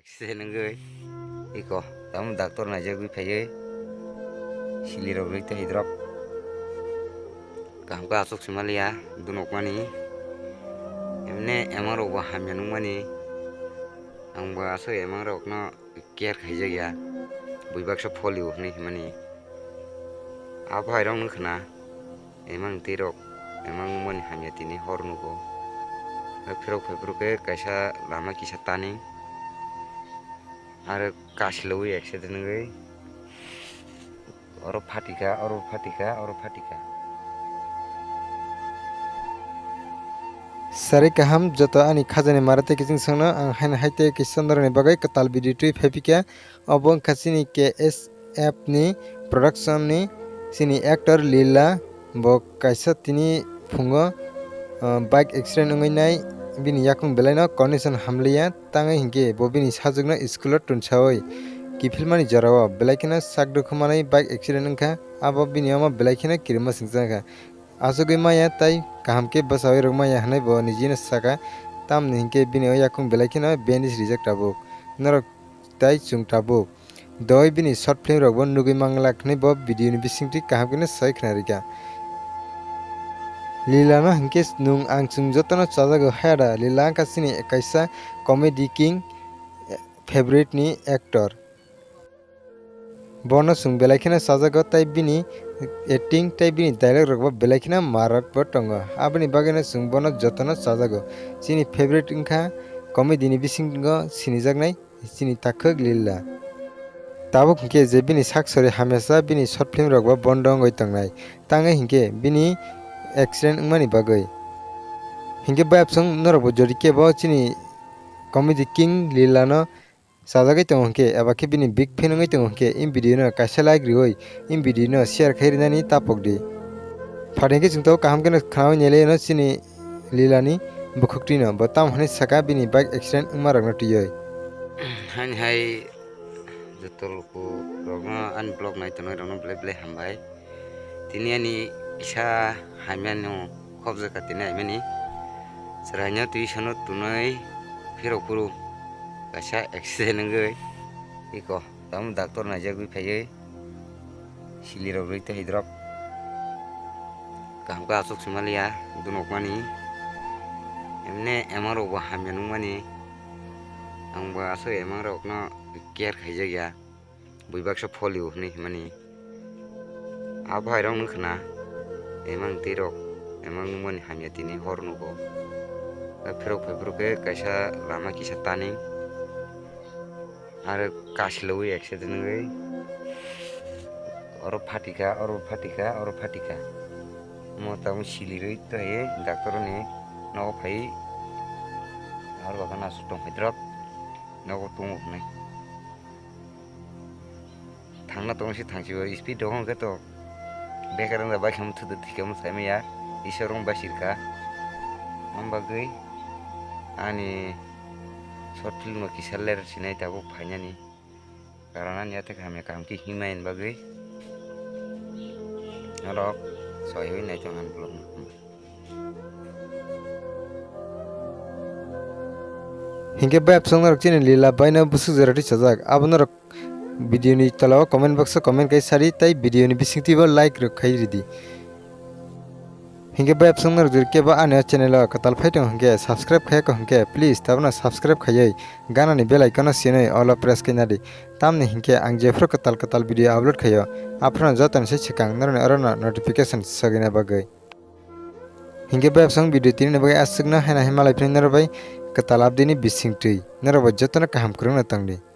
accident ngai iko tam doctor na jagui phaiye sili rok rite hidrop kam ka asok simalia dunok mani emne emang rok ba hamyanung mani angba aso emang rok no care khaija ya buibak so folio ni mani abai rong nkhna emang tirok emang mani hamya tini hornuko phirok phebruke kaisa lama kisa tani are kasiloi accident ngai oro phatika Sari kaham joto ani khajani marate kising sangna ang hain haite kisandroni bagai katal video tui phepika obong khasini KSF ni production ni sini actor Lila bo kaisa tini phungo bike accident ngai nai bini yakung belaino condition hamliya tangai hingke bo bini sajugna school tunchawai kifilmani jarao belaikina sakdu khumanai bike accident ngkha abo bini ama belaikina kirma singjaga asogoi maya tai kahamke basawai rok maya hanai bo nijina saka tamni hingke bini yakung belaikina bandage reject tabuk norok tai chung tabuk doi bini short film rok bo nugui manglak nei bo video ni bisingti kahamkene sai khnarika Lila no hingke nung ang chung jotono chajago hayada Lila kasini kaisa comedy king favorite ni actor bono chung belaikina sajago tai bini acting tai bini dialogue rok bo belaikina marak bo tongo aboni bagena chung bono jotono chajago chini favorite ingkha comedy ni bisingo sinijaknai chini takhok Lila tabuk hingke je bini saksori hamesa bini short film rok bo bondo ongoi tongnai tangai hingke bini accident wngmani bagoi hingke bayapsung norok bo jorike bo chini comedy king Lila no sajagai tongo hingke abakhe bini big fan ongoi tongo hingke in video no kaisa like rioi in video no share khairinani tapokdi phatingke chungto kaham keno khawai nyele no chini Lila ni bukhukti no botam hani saka bini bike accident wngma rok no tiyoi han hai jotol ko rokno unblock nai tonoi rokno blai hambai tini ani isa hamyano khobja katini aimani saranya tuisono tunai phirok puru kaisa accident ngai iko tam doctor na jagui phaiye sili rok rite hidrop kam ka asok simalia dunok mani emne emang rok ba hamyanung mani angba aso emang rok no care khaija ya buibak so folio ni mani abai rong nkhna emang tirok emang mani hamya tini hornuko phirok phebruke kaisa lama kisa tani are kasiloi accident ngai oro phatika motam siliroi toye doctor ni no phai ar bagana sutong hidrop no tunguk nai thangna tongsi thangsibo speed dong ke to bekarang da bakham thudu thikam saimaya isorong basirka ambagai ani short film kisaler sinai tabuk phainani karana niate kami kamki himain bagai norok soyoi nai tongan belum hingke bayapsung norok chini Lila baina busuk jarati chajak abo norok video ni talao comment box o comment kai sari tai video ni bisingti bo like rok khai ridi hingke bayapsung norok jirke ba ane channel o katal phaitong hingke subscribe khaiko hingke please tabna subscribe khayai gana ni bell icon o sinai all press kainadi tamni hingke ang jefro katal video upload khayo aprona jotan se chikang narone arona notification sagina bagai hingke bayapsung video tini ni bagai asukna haina himalai phini narabai katal abdini bisingtui naraba jotona kaham kurungna tangdi